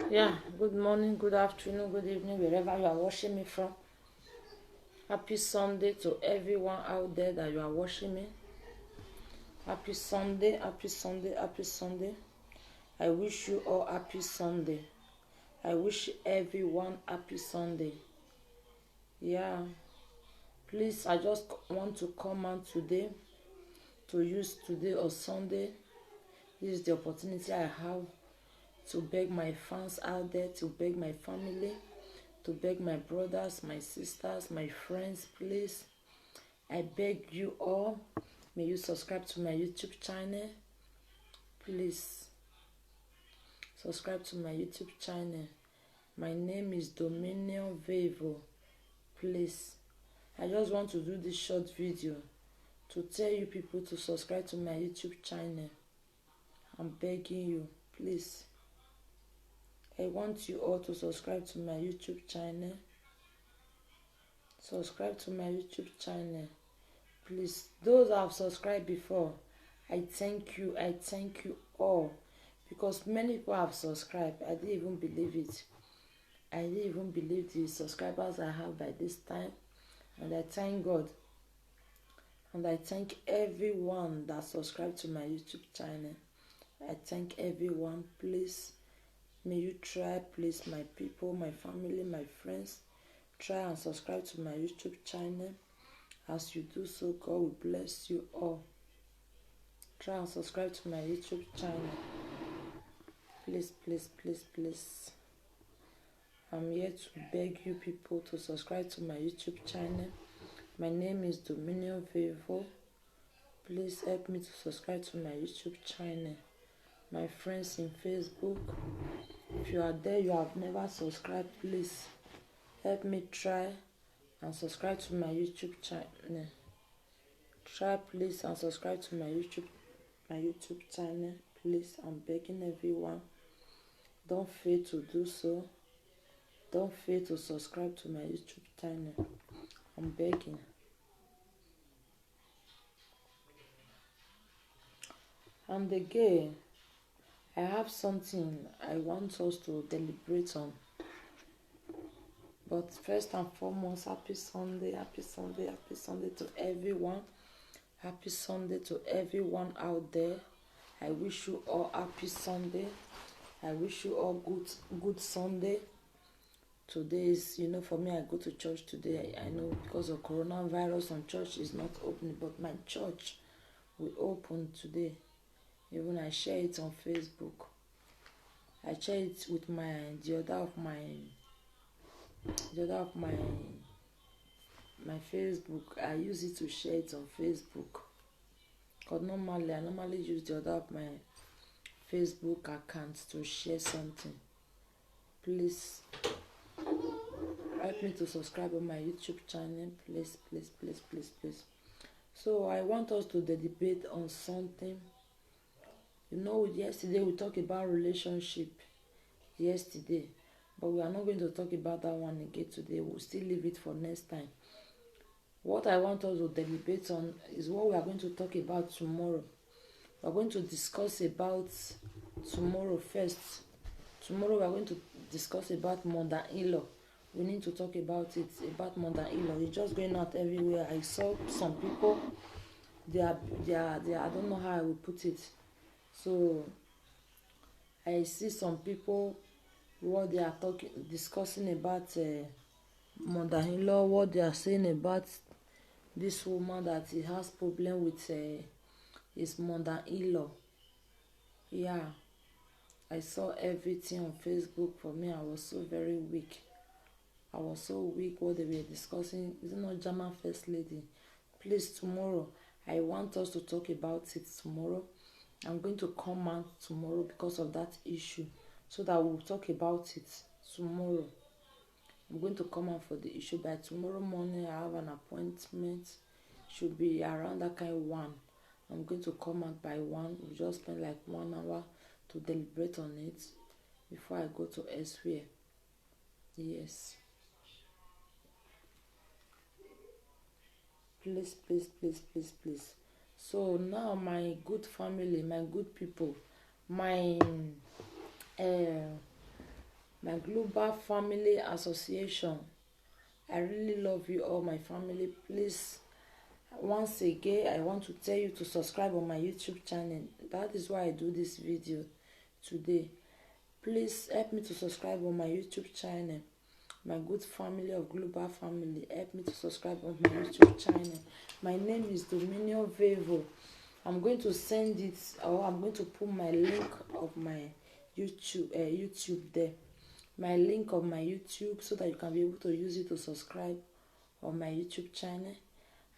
Yeah, good morning, good afternoon, good evening, wherever you are watching me from. Happy Sunday to everyone out there that you are watching me. Happy Sunday, happy Sunday, happy Sunday. I wish you all happy Sunday. I wish everyone happy Sunday. Yeah, please, I just want to come out today to use today or Sunday. This is the opportunity I have to beg my fans out there, to beg my family, to beg my brothers, my sisters, my friends, please. I beg you all, may you subscribe to my YouTube channel. Please, subscribe to my YouTube channel. My name is Dominion Vevo. Please, I just want to do this short video to tell you people to subscribe to my YouTube channel. I'm begging you, please. I want you all to subscribe to my YouTube channel. Subscribe to my YouTube channel. Please, those that have subscribed before, I thank you all, because many people have subscribed. I didn't even believe it. I didn't even believe the subscribers I have by this time, and I thank God, and I thank everyone that subscribed to my YouTube channel. I thank everyone. Please, may you try, please, my people, my family, my friends, try and subscribe to my YouTube channel. As you do so, God will bless you all. Try and subscribe to my YouTube channel. Please, please, please, please. I'm here to beg you people to subscribe to my YouTube channel. My name is Dominion Vevo. Please help me to subscribe to my YouTube channel. My friends in Facebook, if you are there, you have never subscribed, please help me try and subscribe to my YouTube channel. Try, please, and subscribe to my YouTube channel. Please, I'm begging everyone. Don't fail to do so. Don't fail to subscribe to my YouTube channel. I'm begging. And again, I have something I want us to deliberate on. But first and foremost, happy Sunday, happy Sunday, happy Sunday to everyone. Happy Sunday to everyone out there. I wish you all happy Sunday. I wish you all good Sunday. Today is, for me, I go to church today. I know because of coronavirus, some church is not opening, but my church will open today. Even I share it on Facebook. I share it with the other of my Facebook. I use it to share it on Facebook. Because I normally use the other of my Facebook account to share something. Please help me to subscribe on my YouTube channel. Please, please, please, please, please. So I want us to debate on something. Yesterday we talked about relationship. Yesterday. but we are not going to talk about that one again today. We'll still leave it for next time. What I want us to deliberate on is what we are going to talk about tomorrow. We are going to discuss about tomorrow first. Tomorrow we are going to discuss about mother-in-law. We need to talk about it, about mother-in-law. It's just going out everywhere. I saw some people, they are, I don't know how I will put it. So I see some people, what they are discussing about mother-in-law, what they are saying about this woman that he has problem with his mother-in-law. Yeah, I saw everything on Facebook. For me, I was so very weak. I was so weak what they were discussing. Is it not German First Lady? Please, tomorrow, I want us to talk about it tomorrow. I'm going to come out tomorrow because of that issue, so that we'll talk about it tomorrow. I'm going to come out for the issue by tomorrow morning. I have an appointment. Should be around that kind of 1. I'm going to come out by 1. We just spend like 1 hour to deliberate on it before I go to elsewhere. Yes. Please, please, please, please, please. So now, my good family, my good people, my my global family association, I really love you all, my family. Please, once again, I want to tell you to subscribe on my YouTube channel. That is why I do this video today. Please help me to subscribe on my YouTube channel. My good family of global family, help me to subscribe on my YouTube channel. My name is Dominion Vevo. I'm going to send it, or I'm going to put my link of my YouTube there. My link of my YouTube, so that you can be able to use it to subscribe on my YouTube channel.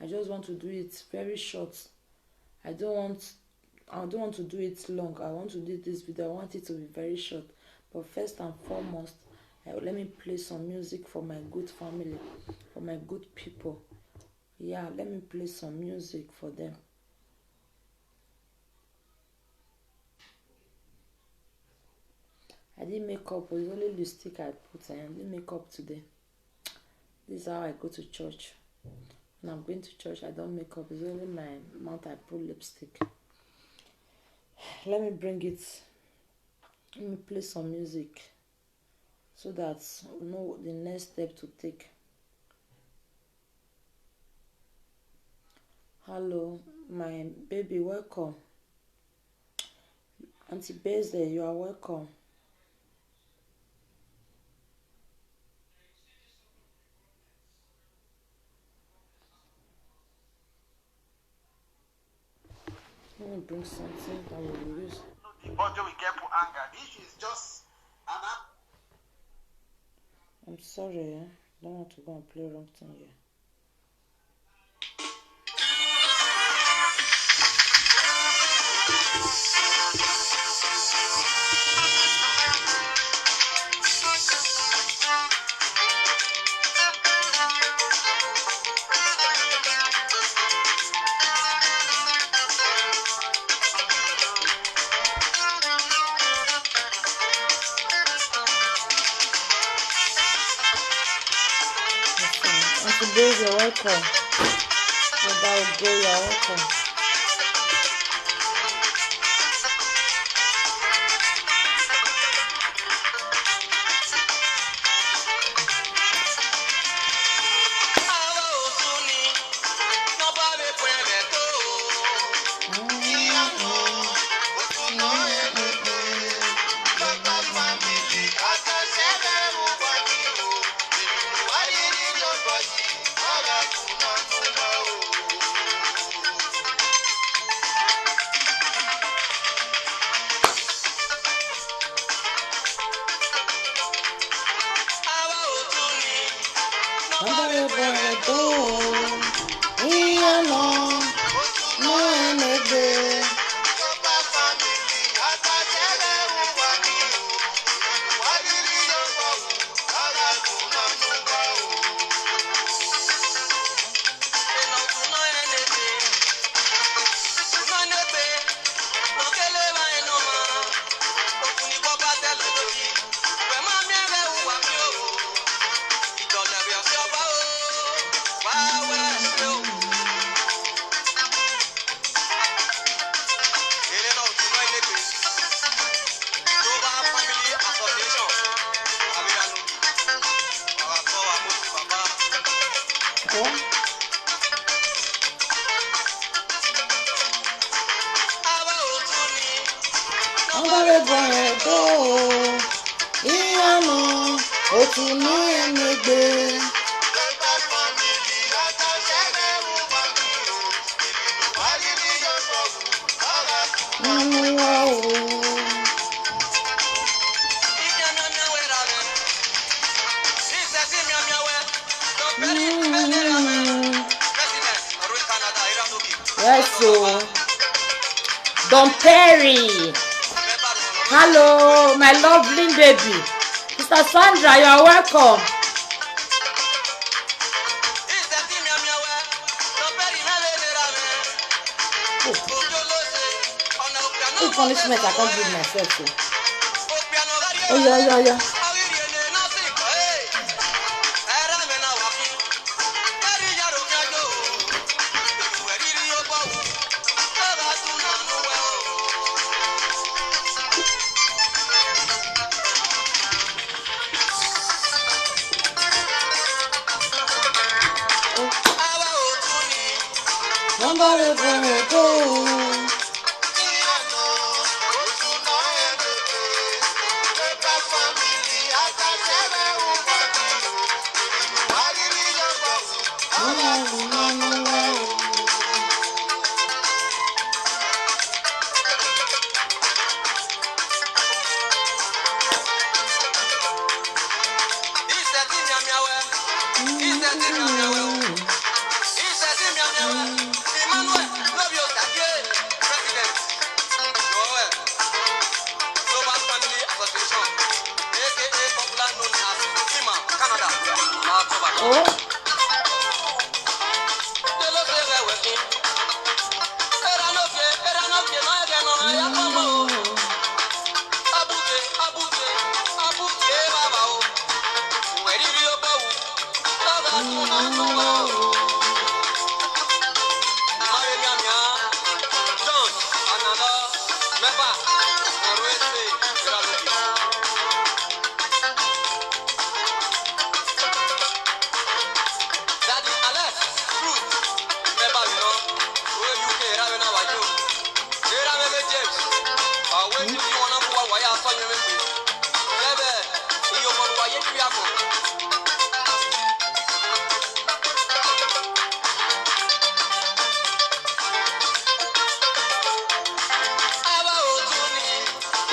I just want to do it very short. I don't want to do it long. I want to do this video. I want it to be very short. But first and foremost, let me play some music for my good family, for my good people. Yeah, let me play some music for them. I didn't make up. It's only lipstick I put. I didn't make up today. This is how I go to church. When I'm going to church, I don't make up. It's only my mouth I put lipstick. Let me bring it. Let me play some music, so that we know the next step to take. Hello, my baby, welcome. Auntie Beze, you are welcome. Let me bring something that will use. Audio we get for anger. This is just an app. I'm sorry, I don't want to go and play wrong thing here. Today you're welcome. Without go, you're welcome. Yes, so Don Perry. Hello, my lovely baby. Mr. Sandra, you are welcome. Oh, punishment I can't give myself to. Oh, yeah.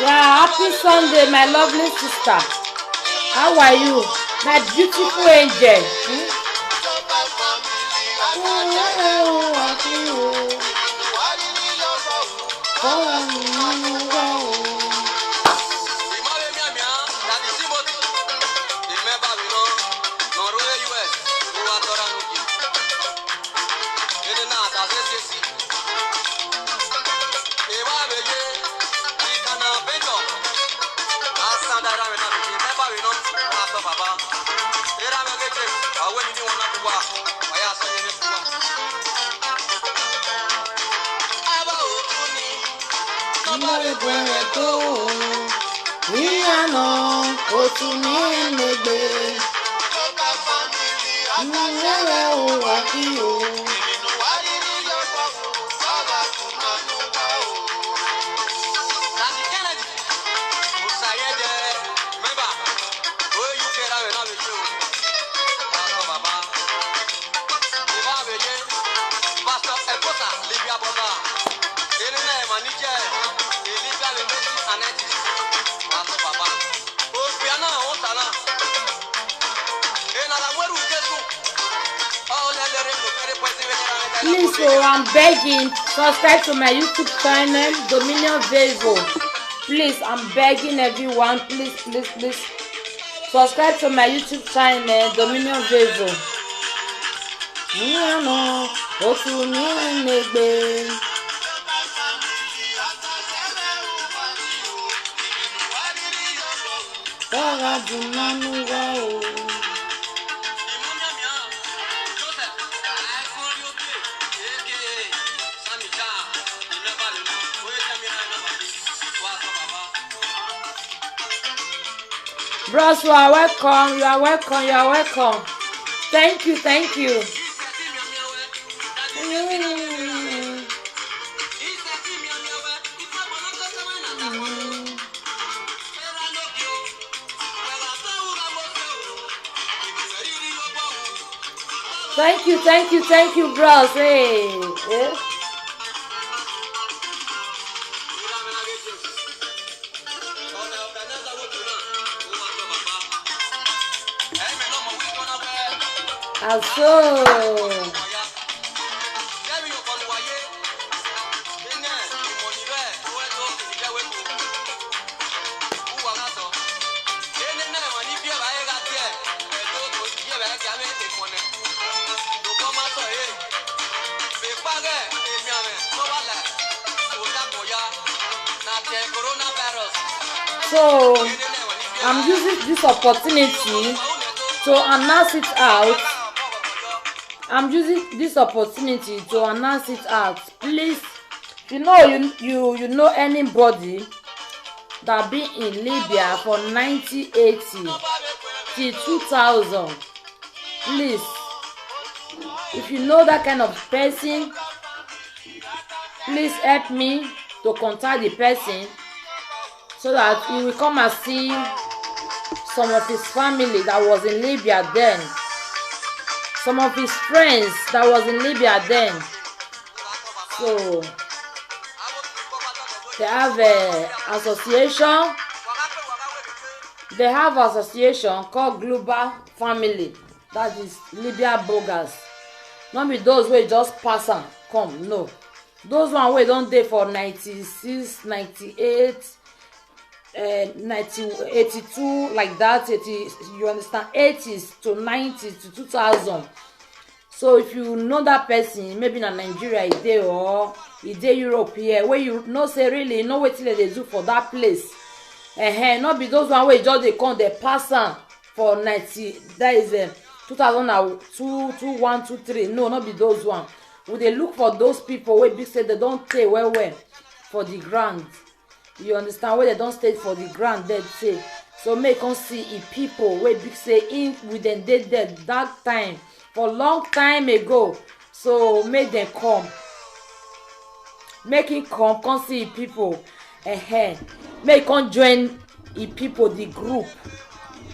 Yeah, happy Sunday, my lovely sister. How are you? My beautiful angel. Please, so I'm begging, subscribe to my YouTube channel, Dominion Vevo. Please, I'm begging everyone, please, subscribe to my YouTube channel, Dominion Vevo. Bros, you are welcome. Thank you. Thank you, bros. Hey. Yeah. Also. So I'm using this opportunity to announce it out. I'm using this opportunity to announce it out. Please, you know anybody that been in Libya for 1980 till 2000. Please, if you know that kind of person, please help me to contact the person so that he will come and see some of his family that was in Libya then, some of his friends that was in Libya then. So they have a association. They have association called Global Family. That is Libya bloggers. Not be those wey just pass am come, no. Those one wey don dey for 96, 98, 82, like that, 80, you understand, 80s to 90s to 2000. So if you know that person, maybe na Nigeria e dey or e dey Europe here, where you know say really you know wetin dem dey do for that place. Not be those one wey just dey come dey pass am for 90, that is 2002, 21, 23. No, not be those one. We dey look for those people wey big say they don stay well for the ground. You understand, where they don stay for the ground dead say. So make come see e people wey big say in with them dey dead that time for long time ago. So make them come, make him come see e people. Make come join e people, the group.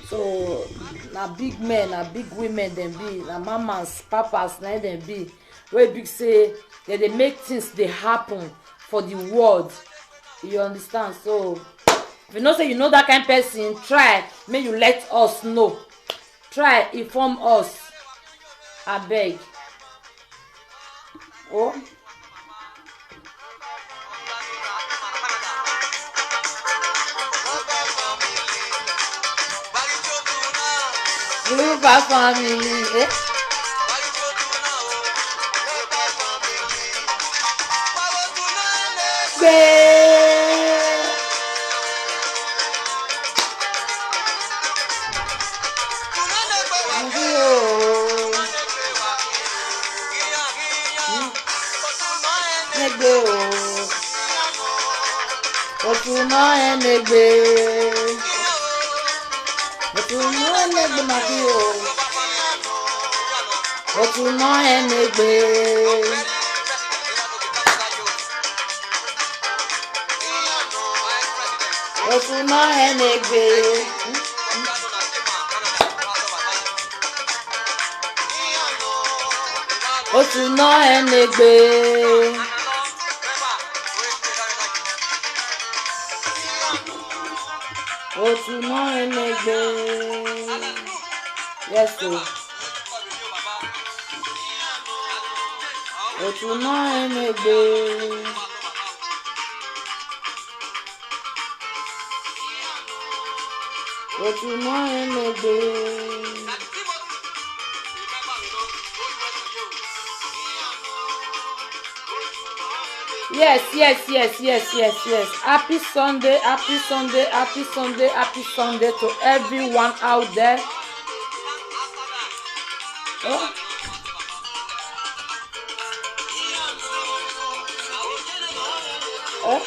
So na big men, na big women them be, na mamas, papas, na them be. Wey big say that they make things dey happen for the world. You understand? So if you know say you know that kind of person, try make you let us know. Try inform us. Abeg. Oh. Global family. Eh? Otuna enegbe maki o. Otuna enegbe. Otuna enegbe. Otuna enegbe. Otuna enegbe. Yes, sir. Otuna enegbe. Otuna enegbe. Yes. Happy Sunday to everyone out there. Oh. Oh.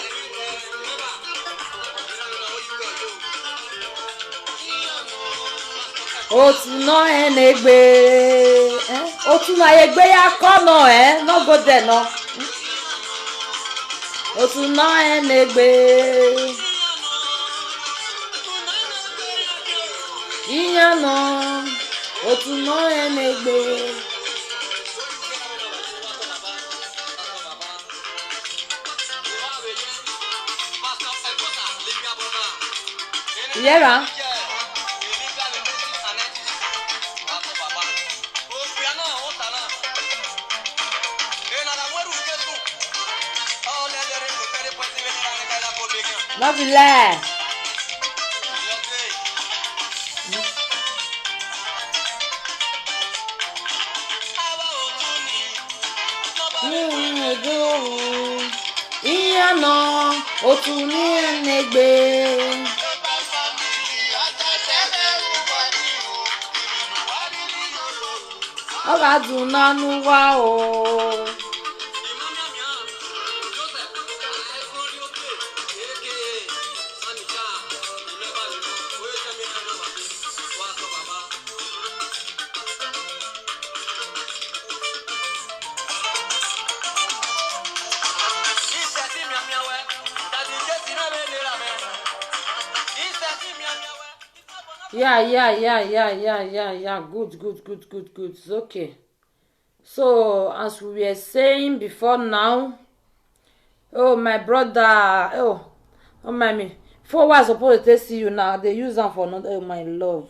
Otuna enegbe. Otuna egbe ya kono no go there no. Otuna egbe. Iyano. Otuna egbe. Yera. Love you, lad. Iyano, otuni enegbe. Oga dunanu wa o. Yeah. Good. It's okay. So, as we were saying before now, oh, my brother, oh, mommy, 4 hours supposed to see you now. They use them for another, oh, my love.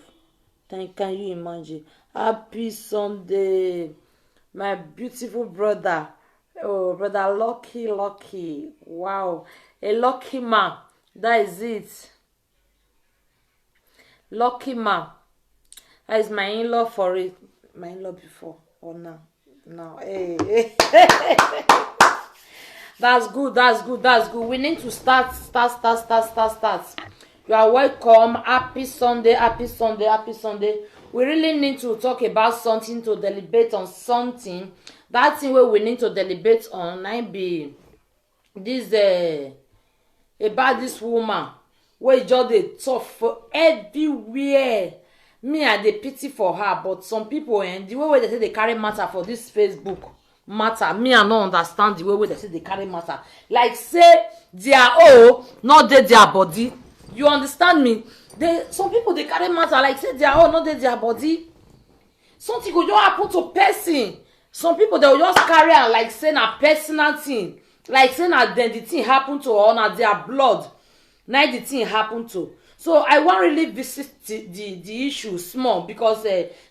Can you imagine? Happy Sunday, my beautiful brother. Oh, brother, lucky. Wow, a lucky man. That is it. Lucky man. That is my in-law for it. My in-law before or now. Hey. That's good. We need to start. You are welcome. Happy Sunday. We really need to talk about something, to deliberate on something. That thing where we need to deliberate on might be this about this woman where just dey talk for everywhere. Me, I dey pity for her, but some people the way they say they carry matter for this Facebook matter, me I no understand the way they say they carry matter. Like say their not dey their body. You understand me? Some people they carry matter like say their not dey their body. Something go just happen to person. Some people they will just carry am like say na personal thing, like say na then the thing happen to or na their blood. Now the thing happen to. So I want really visit the issue small because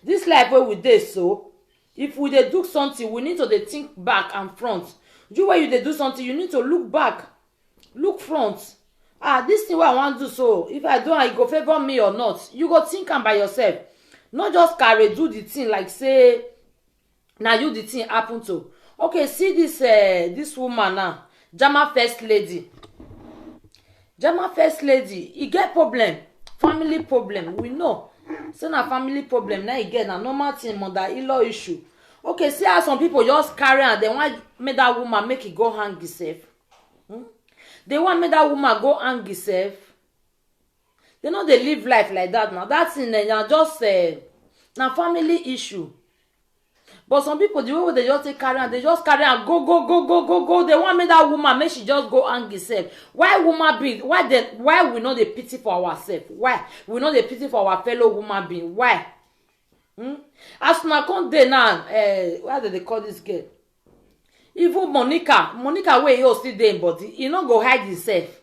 this life where we dey so, if we dey do something, we need to dey think back and front. You where you dey do something, you need to look back, look front. This thing what I want to do, so if I do it go favor me or not, you go think am by yourself. Not just carry do the thing like say now you the thing happen to. Okay, see this woman now, Jama first lady. E get problem, family problem. We know say na family problem now. E get na normal thing, mother-in-law issue. Okay, see how some people just carry and they want make that woman make it go hang herself. They want make that woman go hang herself. They know they live life like that now. That's in just na family issue. But some people, the way they just take carry and they just carry and go. They want me that woman make she just go hang herself. Why woman being? Why we know the pity for ourselves? Why we know the pity for our fellow woman being? Why? As na come dey now, why do they call this girl? Even Monica wey he still dey in body, he no go hide himself.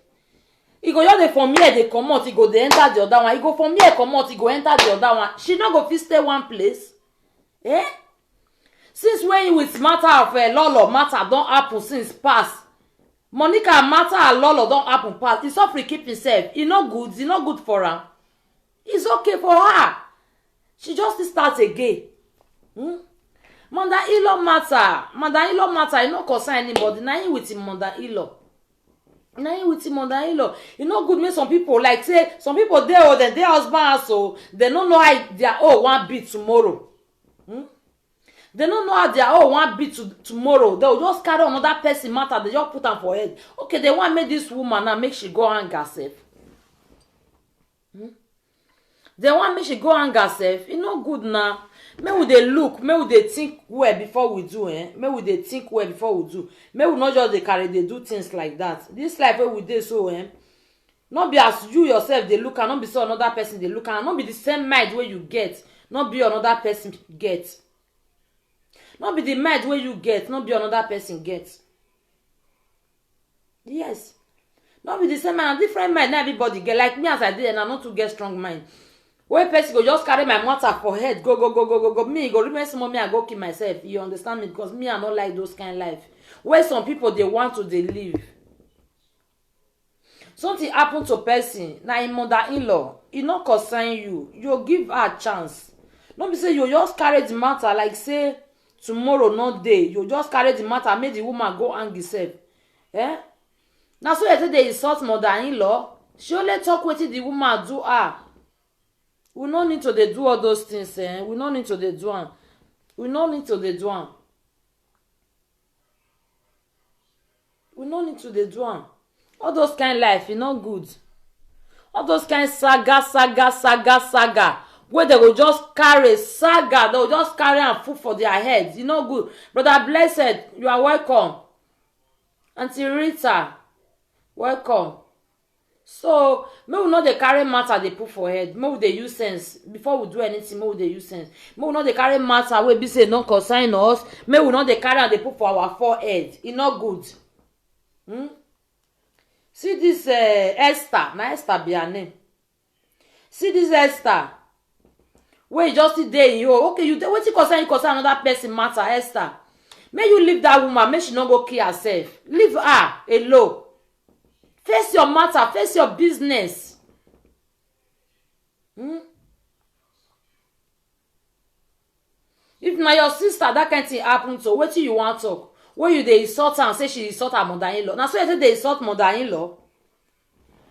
He go just dey from here dey comot, he go dey enter the other one. He go from here comot, he go enter the other one. She no go fit stay one place. Since when with matter of Lolo matter don happen since past, Monica matter and Lolo don happen past. He suffer keep himself. E no good for her. It's okay for her. She just start again. Mother-in-law matter. E no concern anybody. Na him with him mother-in-law. E no good make some people like say some people dey their husband so they no know how their wan be tomorrow. They don't know how their want be tomorrow. They will just carry another person matter. They just put am for head. Okay, they want make this woman now make she go hang herself. They want make she go hang herself. It's not good now. May we dey look, may we dey think well before we do, May we dey think well before we do. May we not just dey carry dey do things like that. This life wey we dey so, not be as you yourself dey look, and not be so another person dey look, and not be the same mind wey you get, not be another person get. Not be the mind wey you get, not be another person get. Yes. Not be the same mind, different mind. Not everybody get. Like me as I did, and I not to get strong mind. When person go just carry my matter for head, go. Me go remember some me I go kill myself. You understand me? Because me I not like those kind of life. Where some people they want to they live. Something happen to person. Now in mother-in-law, it not concern you. You give her a chance. Don't be say you just carry the matter like say tomorrow not day. You just carry the matter, make the woman go hang herself. Now so you say they insult mother-in-law. She only talk wetin the woman do her. We no need to dey do all those things, We no need to dey do am. We no need to dey do am. We no need to dey do am. All those kind life, e no good. All those kind saga. Where they go just carry saga, they go just carry and put for their heads. E no good. Brother Blessed, you are welcome. Auntie Rita, welcome. So, may we not dey carry matter they put for head. May we dey use sense. Before we do anything, may we dey use sense. May we not dey carry matter wey be say no concern us. May we not dey carry and dey put for our forehead. E no good. See this Esther. Na Esther be her name. See this Esther. Wey just sit there in you. Okay, you wetin concern another person matter, Esther. May you leave that woman. May she not go kill herself. Leave her alone. Face your matter, face your business. If na your sister that kind thing happen to, wetin you want talk? When you dey insult her and say she insult her mother-in-law. Now so you say they insult mother-in-law.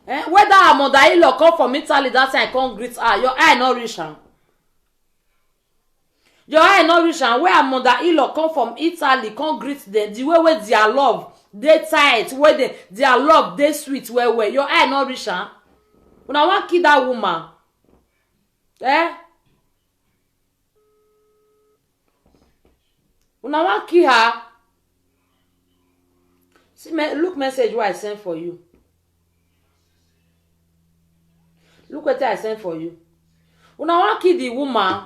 Whether her mother-in-law come from Italy that time come greet her, your eye not reach am. Your eye not reach am. Where her mother-in-law come from Italy come greet them. The way their love dey tight, where their love dey sweet well. Your eye not reach am. Una wan kill that woman. Una wan kill her. See, look message wey I send for you. Look what I sent for you. Una wan kill the woman.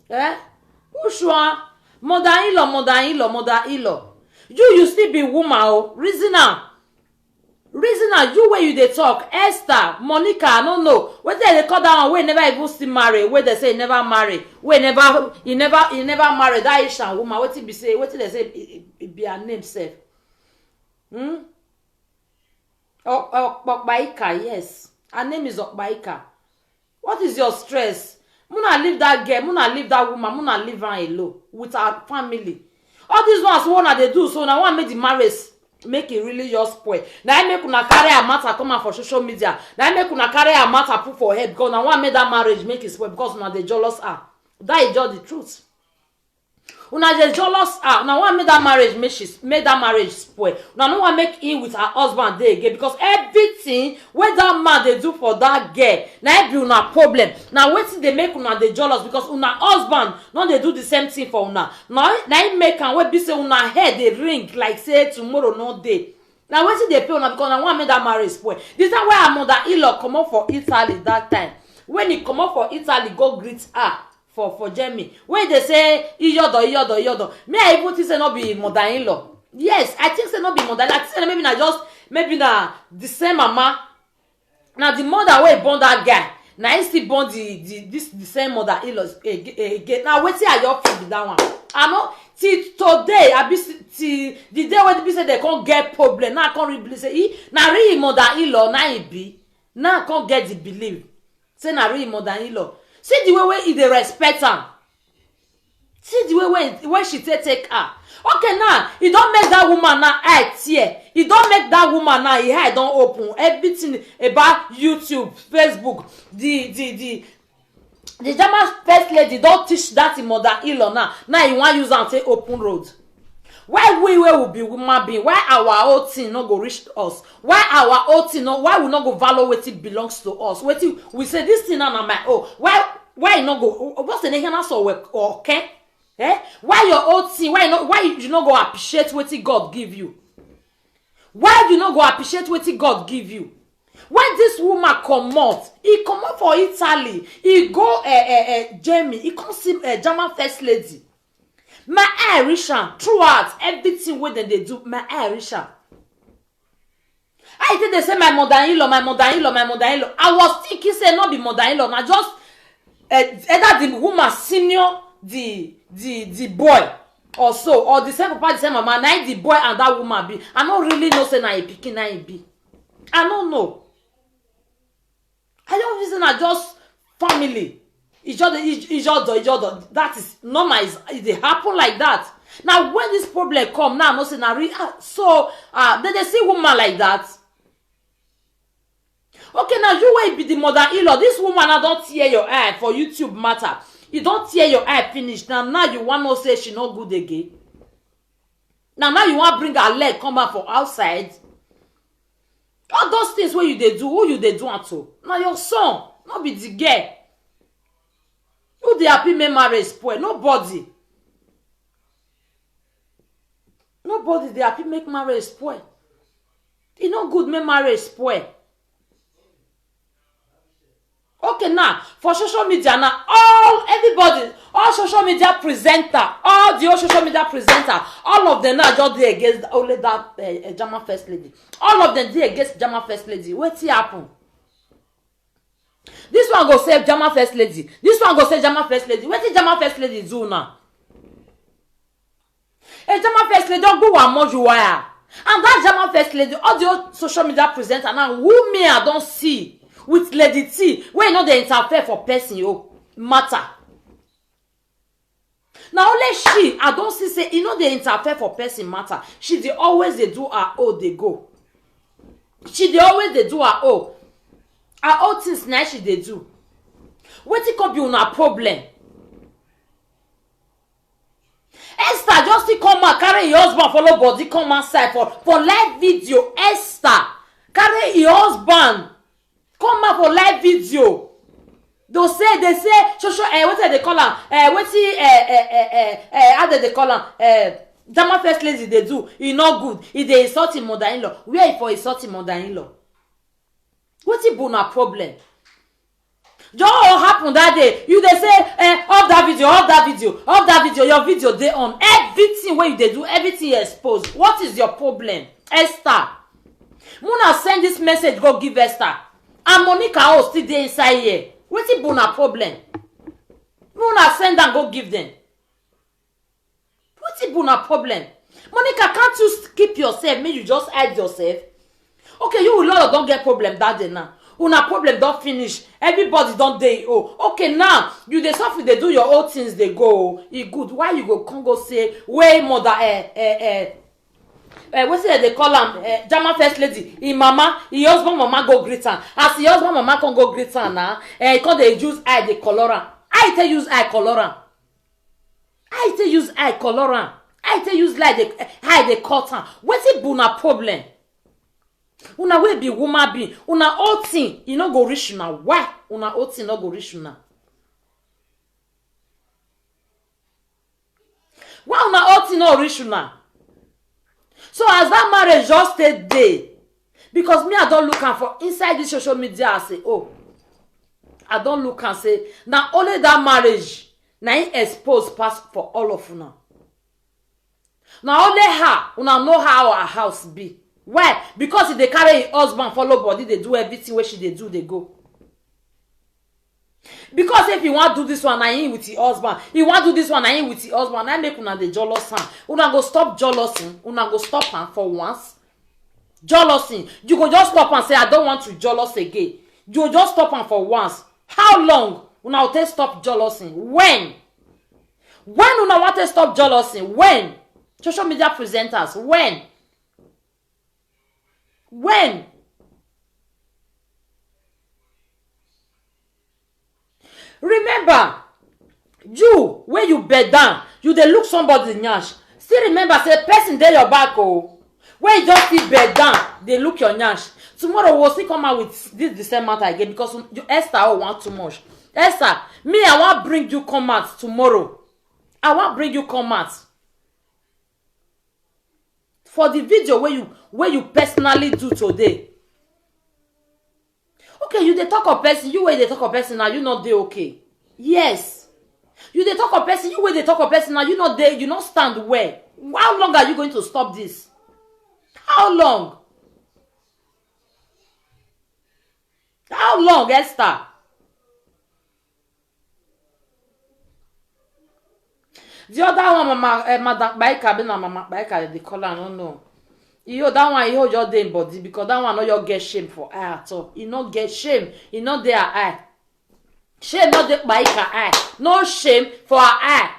Which one? Mother-in-law. You still be woman, oh. Reason am. You where you dey talk. Esther, Monica, I don't know. What they call that one? We never even still marry. Where they say never marry. We never, he never marry that Asian woman. What it be say? What they say? It be her name, self. Okbaika, yes. Her name is Okbaika. What is your stress? Muna leave that girl. Muna leave that woman. Muna leave her alone with her family. All these ones wanna they do so now. Want make the marriage make it really just spoil. Now I make una carry a matter come out for social media. Now I make una carry a matter put for head because now want make that marriage make it spoil because now they jealous her. That is just the truth. Una just jealous her. Now want make that marriage make that marriage spoil. Now no one make in with her husband dey again because everything where that man they do for that girl now be una problem. Now wetin they make una dey jealous because una husband no they do the same thing for una. Now it make am wey be say una head dey ring like say tomorrow no day. Now wetin they pay una because na want make that marriage spoil. This is why her mother-in-law come up for Italy that time. When he come up for Italy go greet her. For Germany, when they say iyodo, me I even think say not be mother-in-law. Yes, I think say not be mother. I think say maybe na the same mama. Now the mother wey born that guy, now he still born the same mother-in-law again. Now wetin I just feel be that one. I know till today, I be till the day when they say they can't get problem. Now I can't really say na really mother-in-law. Now he be now I can't get the belief. Say na really mother-in-law. See the way they respect her. See the way she take her. Okay, now he don't make that woman now eye tear. He don't make that woman now her eye don't open. Everything about YouTube, Facebook, the German first lady don't teach that in mother-in-law now. Now he want use and take open road. Why we will be woman being? Why our old thing not go reach us? Why our old thing why we not go value what it belongs to us? What we say this thing na my own. Why why you not go? What's the name so okay? Eh? Why your old thing? Why you not go appreciate what God give you? Why you not go appreciate what God give you? When this woman come out for Italy, he go Jamie, he come see German first lady. My Irishan throughout everything what they do, my Irishan. I think they say my mother-in-law. I was thinking say not be mother-in-law. Now just either the woman senior the boy or so, or the same papa the same mama. Now the boy and that woman be. I don't really know say na a pikin na be. I don't know. I don't reason I just family. Each other. That is normal. It happen like that. Now when this problem come now, no say na so then they see woman like that. Okay, now you will be the mother-in-law. This woman I don't tear your eye for YouTube matter. You don't tear your eye finish. Now you want to say she not good again. Now you want bring her leg come back for outside. All those things where you they do, who you they do unto? Now your son, not be the girl. Who they happy make marriage spoil? Nobody. Nobody they happy make marriage spoil. It not good make marriage spoil. Okay, now for social media now, all social media presenter, all the social media presenter, all of them now just dey against only that German first lady. All of them dey against German first lady. Wetin happen? This one go save German first lady. This one go save German first lady. Wetin German first lady do now? German first lady don go one more wire. And that German first lady, all the social media presenter now, who me I don't see. With Lady T, where you know they interfere for person matter. Now only she, I don't see say you know they interfere for person matter. She they always they do her they go. She they always they do her Her things now she they do. What it could be on a problem? Esther just to come and carry your husband follow body come outside for live video. Esther carry your husband. Come out for live video. They say social what they call them? How they call them? German first lady they do. It's not good. If they insult him mother-in-law, where for insulting mother-in-law? What's it been a problem? Just what happened that day? You they say off that video, your video they on everything where they do, everything exposed. What is your problem, Esther? Muna send this message go give Esther. And Monica still dey inside here. Wetin be una problem? Una send and go give them. Wetin be una problem? Monica, can't you keep yourself? May you just hide yourself? Okay, you Lord don't get problem that day now. Una problem don't finish. Everybody don't dey. Okay, now you dey suffer, they do your own things, they go. E good. Why you go come go say wey mother what's it they call him? German first lady. His mama, his husband mama go greet her. As his husband mama can go greet her now, because they use eye the color. I tell use eye color. I tell use eye color. I tell use like the eye the cotton. What's it buna problem? Una will be woman be. Una old thing, you no go reach now. Why? Una old thing no go reach now. Why una old thing no reach now? So as that marriage just stayed there, because me I don't look and for inside this social media I say, I don't look and say, now only that marriage now exposed pass for all of una. Now only her, una know how her house be. Why? Because if they carry her husband follow body, they do everything where she they do, they go. Because if you want to do this one, I ain't with your husband. You want to do this one, I ain't with your husband. I make una the jealous. Una go stop jealousing. Una go stop and for once. Jealousing. You go just stop and say, I don't want to jealous again. You just stop and for once. How long? Una will stop jealousing. When? When una want to stop jealousing? When? Social media presenters. When? When? Remember, you when you bed down, you dey look somebody nyash. Still remember, say person dey your back when you just sit bed down, they look your nyash. Tomorrow we'll still come out with this the same matter again because you Esther want too much. Esther, me, I want bring you come out tomorrow. I want bring you come out. For the video where you personally do today. Okay, you dey talk of person, you wey dey talk of person now, you not dey okay. Yes. You dey talk of person, you wey dey talk of person now, you not dey, you not stand well. How long are you going to stop this? How long? How long, Esther? The other one, Madam Baika, be na Mama Baika, they call her, no. You that one, you hold your damn body because that one, no, you get shame for eye at all. You not get shame. You not there eye. Shame not the Baika eye. No shame for her eye.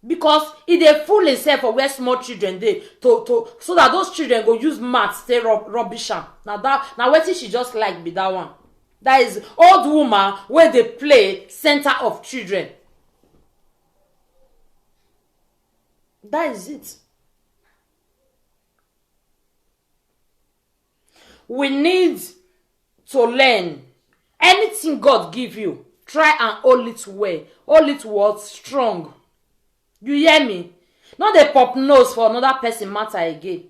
Because it dey fool himself for where small children dey to so that those children go use maths stay rubbish am. Now wetin she just like be that one. That is old woman where they play center of children. That is it. We need to learn. Anything God give you, try and hold it well. Hold it what? Strong. You hear me? Not dey pop nose for another person matter again.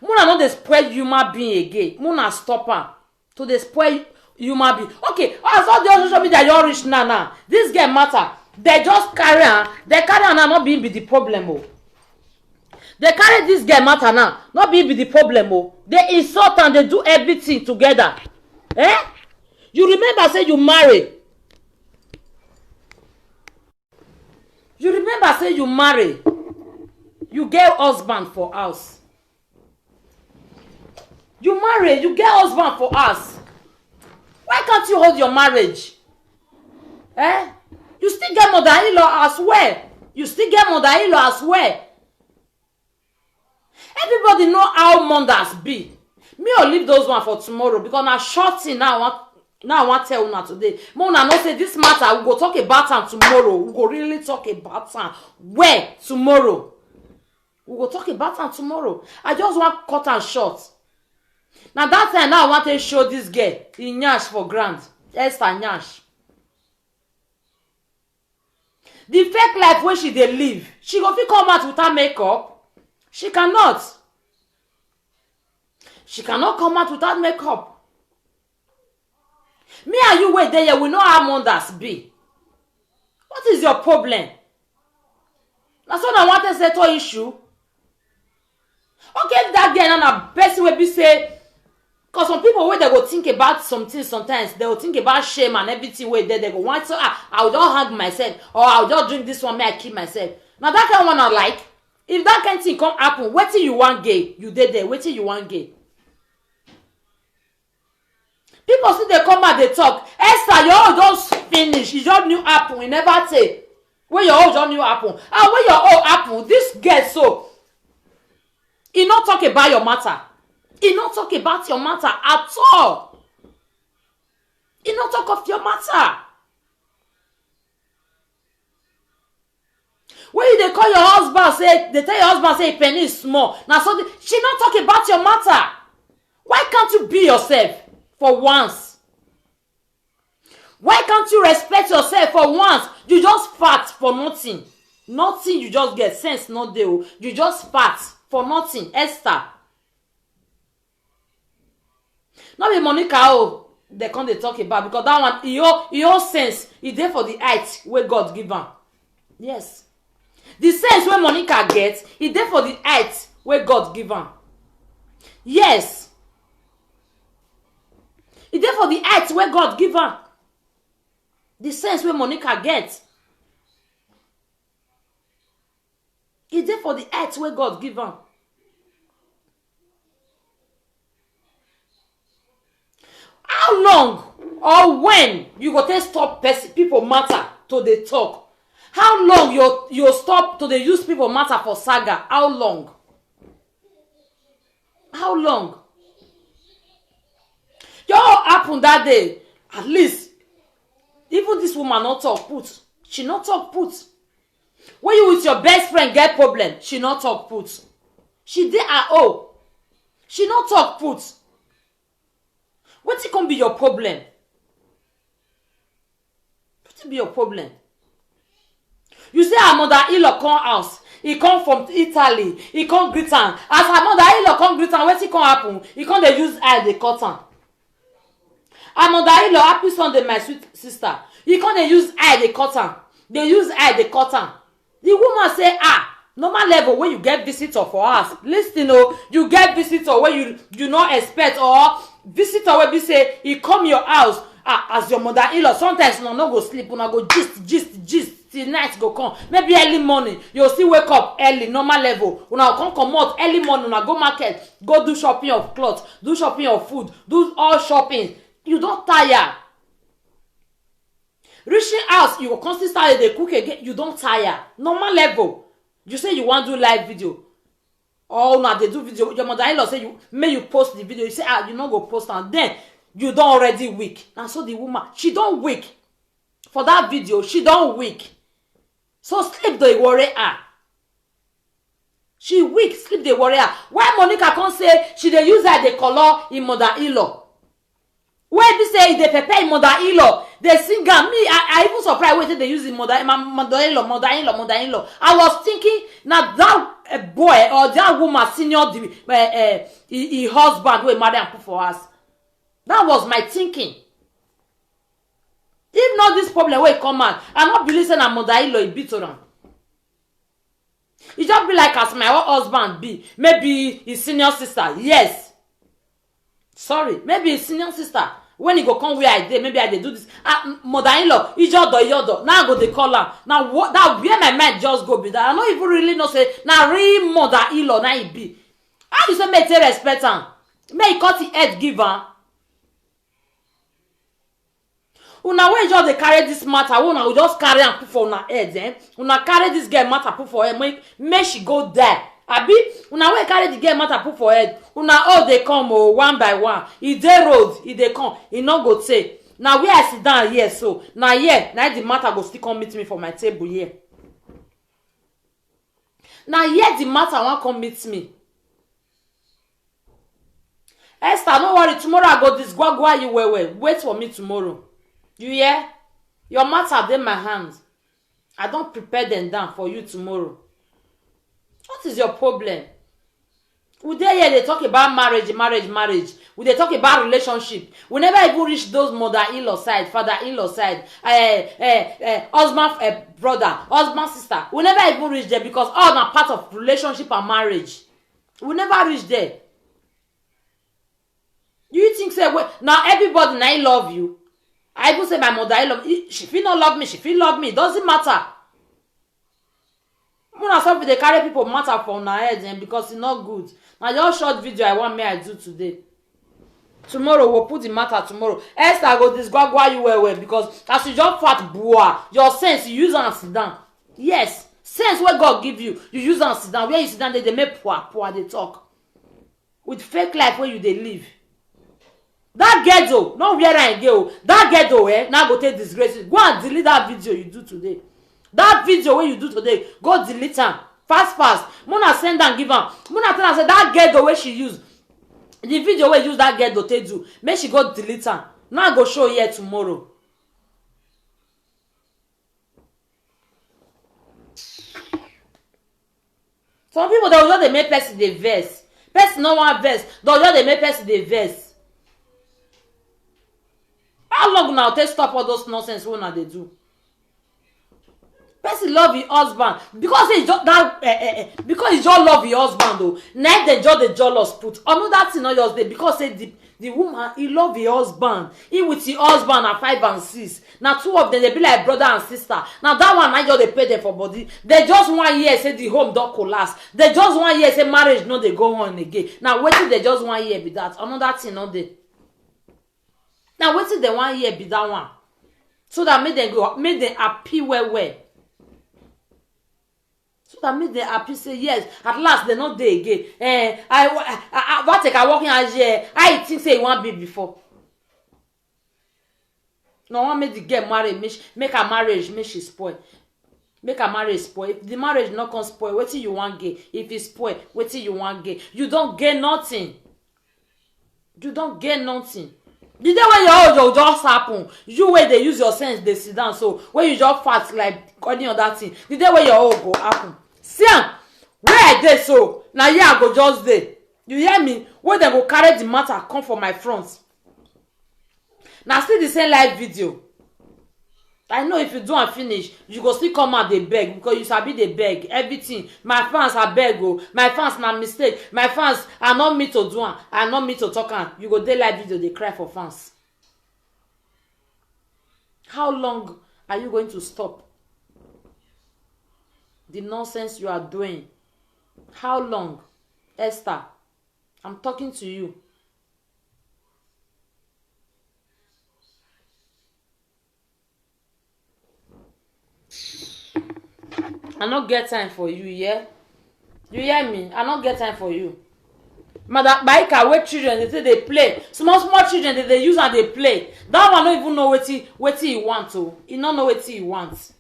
Muna not dey spoil human being again. Muna stop am to dey spoil human being. Okay, as all the other social media you reach now. This girl matter. They just carry am. They carry am now, not be the problem. Oh. They carry this girl matter now, not be the problem. Oh. They insult and they do everything together. Eh? You remember say you marry. You remember say you marry. You get husband for house. You marry, you get husband for house. Why can't you hold your marriage? Eh? You still get mother-in-law as well. You still get mother-in-law as well. Everybody know how mothers be. Me will leave those one for tomorrow because na short thing now I want tell una today. Mona no say this matter we go talk about am tomorrow. We go really talk about am. Where tomorrow? We go talk about am tomorrow. I just want cut and short. Now that time now I want to show this girl in nyash for grand. Esther nyash. The fake life where she dey live, she go fit come out without makeup. She cannot. She cannot come out without makeup. Me and you wait there, we know how mothers be. What is your problem? That's what I want to settle issue. Okay, that girl and a person will be say, because some people where they go think about something sometimes, they will think about shame and everything where they go want to, I'll just hang myself, or I'll just drink this one, may I keep myself. Now that kind of one I like. If that kind of thing come happen, what till you want gay? You did there, what till you want gay? People see they come out, they talk. Esther, your own just finish. You just new apple. You never say. Where your own just new apple. And where your own apple, this girl so. He not talk about your matter. He not talk about your matter at all. He not talk of your matter. When they call your husband, say they tell your husband say penny is small. Now so she not talk about your matter. Why can't you be yourself for once? Why can't you respect yourself for once? You just fat for nothing. Nothing you just get sense not there. You just fat for nothing. Esther. Not be Monica they come they talk about because that one your sense is there for the height where God give am. Yes. The sense where Monica gets is there for the height where God give am. Yes. It's there for the height where God give am. The sense where Monica gets. It's there for the height where God give am. How long or when you go take stop people matter to the talk? How long you stop to the use people matter for saga? How long? How long? Your happen that day. At least, even this woman not talk put. She not talk put. When you with your best friend get problem, she not talk put. She did her own. She not talk put. What it can be your problem? Wetin be your problem? You say her mother-in-law come house, he come from Italy, he come greet am. As her mother-in-law come greet am, wetin come happen? He come dey use eye dey cut am. Her mother-in-law, happy Sunday my sweet sister, he come dey use eye dey cut am. Dey use eye dey cut am. The woman say, normal level when you get visitor for house, lis ten o, you get visitor wey you no expect, or visitor wey be say he come your house, as your mother-in-law, sometimes una no go sleep, una go gist till night go come. Maybe early morning you still wake up early, normal level, una come comot early morning, una go market, go do shopping of cloth, do shopping of food, do all shopping. You don tire. Reaching house, you go come still start dey cook again, you don tire. Normal level. You say you wan do live video, or una dey do video, your mother-in-law say make you post the video, you say you no go post am, then you don already weak. Na so the woman, she don weak for that video, she don weak. So sleep dey worry her. She weak, sleep dey worry her. Why Monica come say she dey use her dey color im mother-in-law? Wey be say e dey prepare im mother-in-law, dey sing am. Me, I even surprised wey dey use im mother-in-law. I was thinking na that boy or that woman senior the husband wey marry am put for house. That was my thinking. If not this problem wey come out, I no believe say na mother-in-law e beat am. E just be like as my own husband be, maybe his senior sister. Yes, sorry, maybe his senior sister. When he go come where I dey, maybe I dey do this. Mother-in-law, ijodo. Now I go dey call am. Now what? That where my mind just go be that I no even really know say na real mother-in-law na e be. How you say make take respect am? Make he cut the head give am. Una wey just dey carry this matter, una just carry am put for una head, Una carry this girl matter put for head, make she go die. Abi, una wey carry the girl matter put for head, una all dey come one by one. E dey road, e dey come, e no go say. Na where I sit down here, so na here, na the matter go still come meet me for my table here. Na here the matter wan come meet me. Esther, no worry, tomorrow I go disgwagwa you well. Wait for me tomorrow. You hear? Your matter dey my hands. I don prepare them down for you tomorrow. What is your problem? We dey here dey talk about marriage. We dey talk about relationship. We never even reach those mother-in-law side, father-in-law side, husband brother, husband sister. We never even reach there because all na part of relationship and marriage. We never reach there. You think say now everybody na love you? I even say my mother-in-law, she fit not love me, she fit love me. It doesn't matter. Una stop dey carry people matter for una head because e no good. Na just short video I want me I do today. Tomorrow we'll put the matter tomorrow. Esther go disgwagwa you well because as you just fat boa, your sense you use am sit down. Yes, sense wey God give you, you use am sit down. Where you sit down, they make poor dey talk with fake life wey you dey live. That ghetto, no where I go. That ghetto, now go take disgrace. Go and delete that video you do today. That video wey you do today, go delete am fast. Muna send am give am. Muna tell am say that ghetto wey she use, the video wey use that ghetto take do, make she go delete am. Now I go show here tomorrow. Some people they will just dey make person dey vex. Person no wan vex, they will just dey make person dey vex. How long now take stop all those nonsense wey una dey do? Person love your husband because he just that because he just love your husband though. Now they just dey jealous put another thing not just dey because say the woman he love your husband. He with your husband at 5 and 6. Now two of them they be like brother and sister. Now that one I just they pay them for body. They just 1 year say the home don't collapse. They just 1 year say marriage no they go on again. Now wait till they just 1 year be that another thing not they. Now wait till the 1 year be that one. So that make them happy well. So that make them happy say yes, at last they not there again. I take a walking as here. I think say you want be before. No one make the girl marry, make her marriage, make she spoil. Make her marriage spoil. If the marriage not come spoil, what till you want get? If it spoil, what till you want get? You don't get nothing. You don't get nothing. The day when your own just happen, you where they use your sense, they sit down. So when you just fast like any other thing, the day when your own go happen. See, where I dey so now here I go just there. You hear me? Where they go carry the matter come for my front. Now still the same live video. I know if you do and finish, you go still come out dey beg because you sabi dey beg everything. My fans are beg oh, my fans na mistake, my fans are not me to do am, are not me to talk am. You go dey live video dey cry for fans. How long are you going to stop the nonsense you are doing? How long? Esther, I'm talking to you. I no get time for you, yeah? You hear me? I no get time for you. Madam Baika, where children they say they play. Small children they use and they play. That one don't even know what he want to. He don't know what he wants.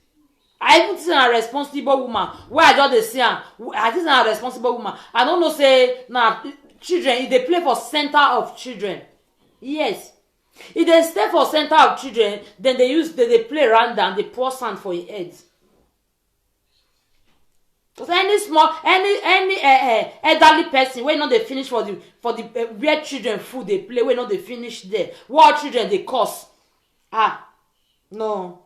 I even think a responsible woman. Where I just dey see am, I think a responsible woman. I don't know say now children if they play for center of children. Yes. If they stay for center of children, then they play around and they pour sand for your head. Because any elderly person wey no dey finish for the where children food dey play, wey no dey finish there, what children dey cause. No,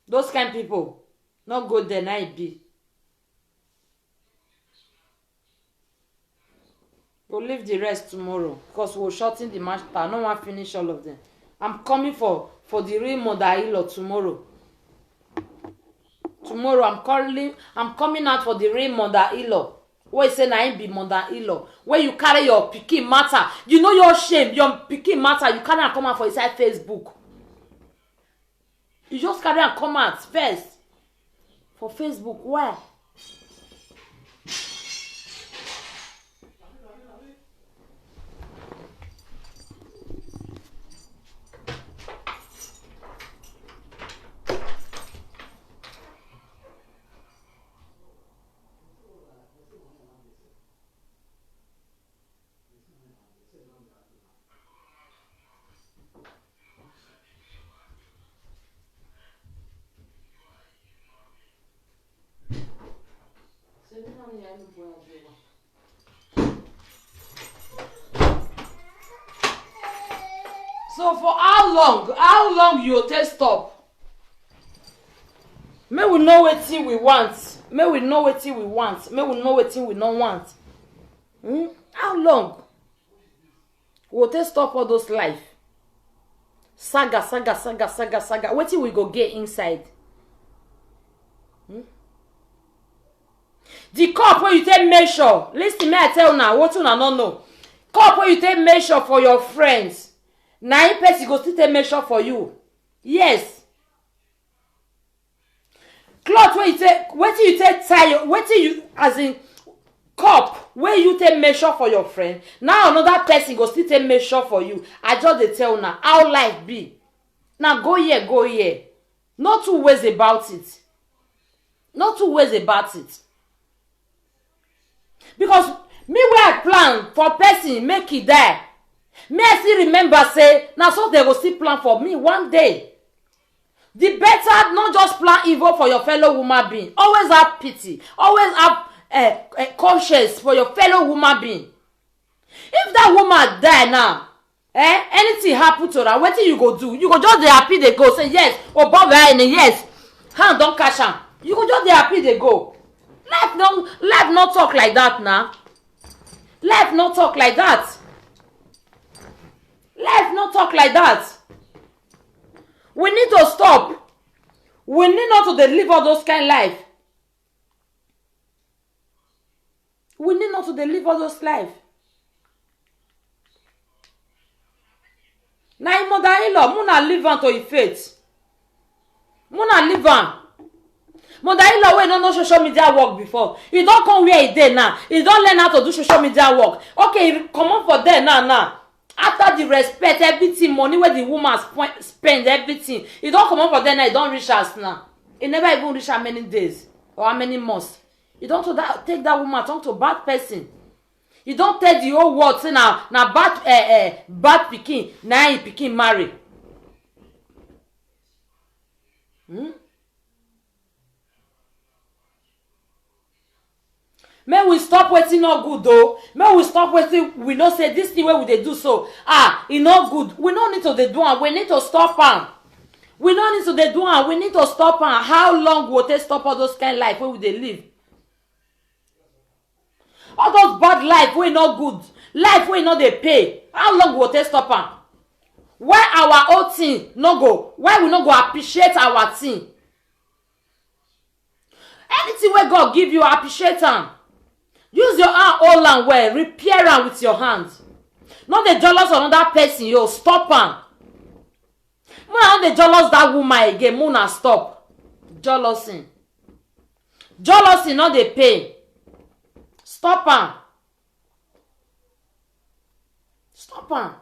those kind people no go there. Na it be. We'll leave the rest tomorrow because we're shorting the match. I no wan finish all of them. I'm coming for the real mother-in-law tomorrow. Tomorrow I'm coming out for the real mother-in-law. Where you say na him be mother-in-law. Where you carry your pikin matter. You know your shame, your pikin matter. You carry and come out for inside Facebook. You just carry and come out first. For Facebook, where? So for how long you take stop? May we know wetin we want. May we know wetin we want. May we know wetin we no want. How long? We take stop all those life. Saga. Wetin we go get inside? The cup wey you take measure. Listen, may I tell una what una no know. Cup wey you take measure for your friends. Na him person go still take measure for you. Yes. Cloth wey you take, wetin you take tie, wetin you as in cup wey you take measure for your friend. Now another person go still take measure for you. I just dey tell una how life be. Now go here. No two ways about it. No two ways about it. Because me wey I plan for person make e die. Me I still remember say na so they go still plan for me one day. The better not just plan evil for your fellow human being. Always have pity. Always have conscience for your fellow human being. If that woman die now, anything happen to her, wetin you go do? You go just dey happy dey go say yes, yes, hand don catch am. You go just dey happy dey go. Life not talk like that now. Life not talk like that. Life not talk like that. We need to stop. We need not to deliver those kind of life. We need not to deliver those life. Now, mother-in-law, Muna live on to your faith. Muna live on. Mother-in-law, we don't know social media work before. You don't come where he dey now. You don't learn how to do social media work. Okay, come on for there now. After the respect, everything, money where the woman spend, everything. You don't come on for there now. You don't reach us now. You never even reach how many days or how many months. You don't take that woman, talk to a bad person. You don tell the whole world say na bad pikin na him pikin marry. May we stop wetin no good though. May we stop wetin we know say this thing wey we dey do so e no good. We no need to dey do am. We need to stop am. We no need to dey do am. We need to stop am. How long go take stop all those kind life wey we dey live? All those bad life wey no good, life wey no dey pay. How long go take stop am? Why our own thing no go? Why we no go appreciate our thing? Anything wey God give you, appreciate am. Use your hand, hold am well, repair am with your hands. No dey jealous of another person, yo. Stop am. Una no dey jealous that woman again. Una stop jealousy. Jealousy no dey pay. Stop am. Stop am.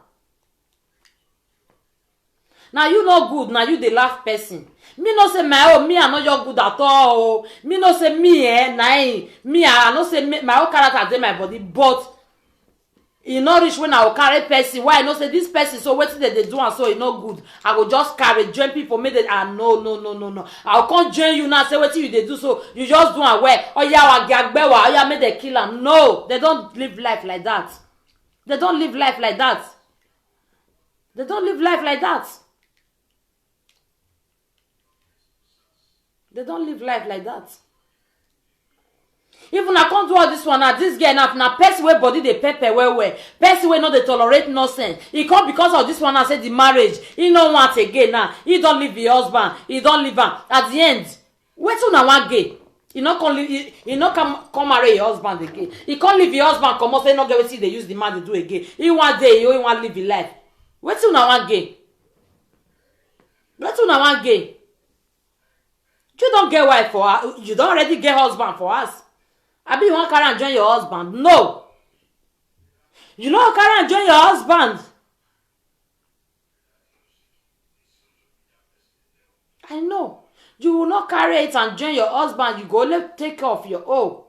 Now you no good. Now you the last person. Me no say my own. Me I no just good at all. Me no say me me I no say my own character dey my body, but e no reach when I go carry person. Why I know say this person so wetin dey do am so e no good. I go just carry join people make they no. I go come join you now say wetin you dey do so you just do am well. Oya wa gagbewa. Oya make they kill am. No, they don't live life like that. They don't live life like that. They don't live life like that. They don't live life like that. Even I can't do all this one now. This girl now person wey body dey pepper well. Person wey no dey tolerate nonsense. He come because of this one now say the marriage. He no want again now. He don't leave the husband. He don't leave am. At the end, wetin una wan gain? He no come leave. He no come marry your husband again. He can't leave your husband. Come on, say no get wetin they use the man to do again. He one day he want live his life. Wetin una wan gain? Wetin una wan gain? You don't get wife for her. You don't already get husband for us. Abi you wan carry and join your husband? No. You no carry and join your husband. I know. You will not carry it and join your husband. You go only take care of your own.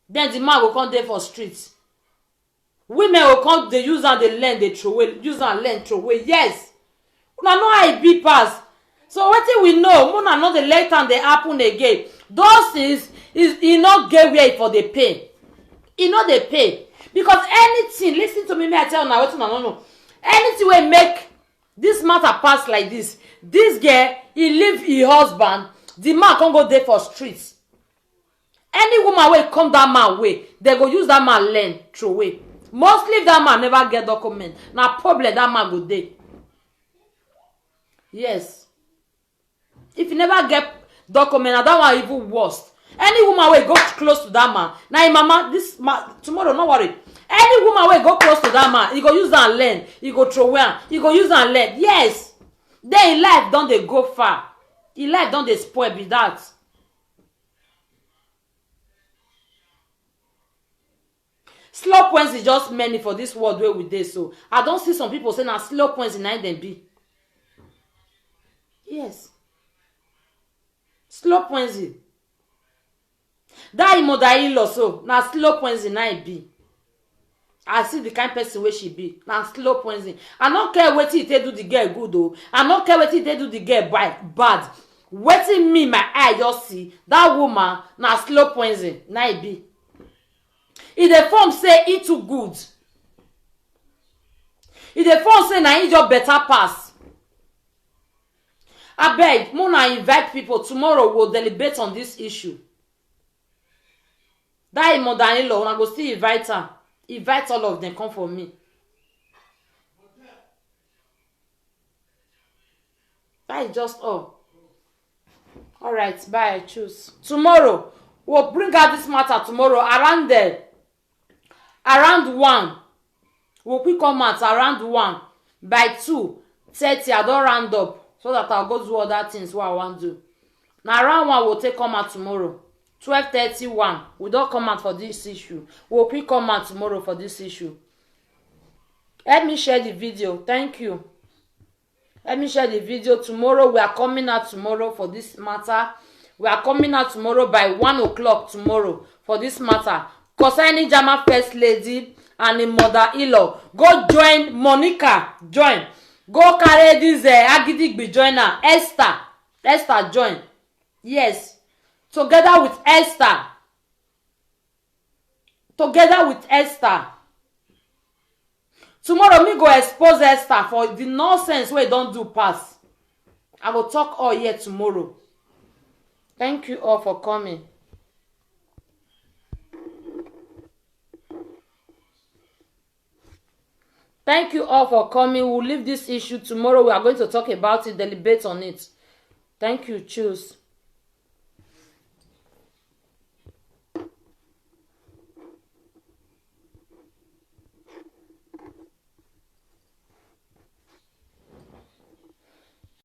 Then the man will come there for streets. Women will come, they use and they learn, they throw away. Use and learn, throw away. Yes. Una know how it be pass. So wetin we know, una know the late time they happen again. Those things e no get where for the pay. E no dey pay. Because anything, listen to me, may I tell una wetin una no know. Anything wey make this matter pass like this girl, he leave her husband, the man come go there for streets. Any woman wey come that man way, they go use that man learn, throw away. Mostly if that man never get document, na problem that man go dey. Yes. If you never get document, na that one even worse. Any woman wey go close to that man, na him mama this man tomorrow, no worry. Any woman wey go close to that man, he go use and learn, he go throw away, he go use and learn. Yes. Then his life don dey go far. His life don dey spoil be that. Slow points is just many for this world where we dey so. I don see some people say na slow points in dem be. Yes. Slow points. That mother-in-law so na slow points in be. I see the kind person wey she be. Na slow points. I no care wetin e take do the girl good o. I no care wetin e take do the girl bad. Wetin me my eye just see, that woman na slow points na be. E dey form say e too good. E dey form say na e just better pass. Abeg, Mona invite people. Tomorrow we'll deliberate on this issue. That mother-in-law, una go still invite her. Invite all of them, come for me. That is just all. All right, bye. I choose. Tomorrow, we'll bring out this matter tomorrow around 1. We'll pick up matter around 1. By 2:30, I don't round up. So that I'll go do other things what I want to do. Now around 1 we'll take come out tomorrow. 12:31. We don't come out for this issue. We'll pick come out tomorrow for this issue. Let me share the video. Thank you. Let me share the video. Tomorrow we are coming out tomorrow for this matter. We are coming out tomorrow by 1 o'clock tomorrow for this matter. concerning German first lady and im mother-in-law. Go join Monica, join. Go carry this Agidigbi join her. Esther join. Yes, together with Esther. Tomorrow me go expose Esther for the nonsense wey don do pass. I go talk all here tomorrow. Thank you all for coming. Thank you all for coming. We'll leave this issue tomorrow. We are going to talk about it, deliberate on it. Thank you. Choose.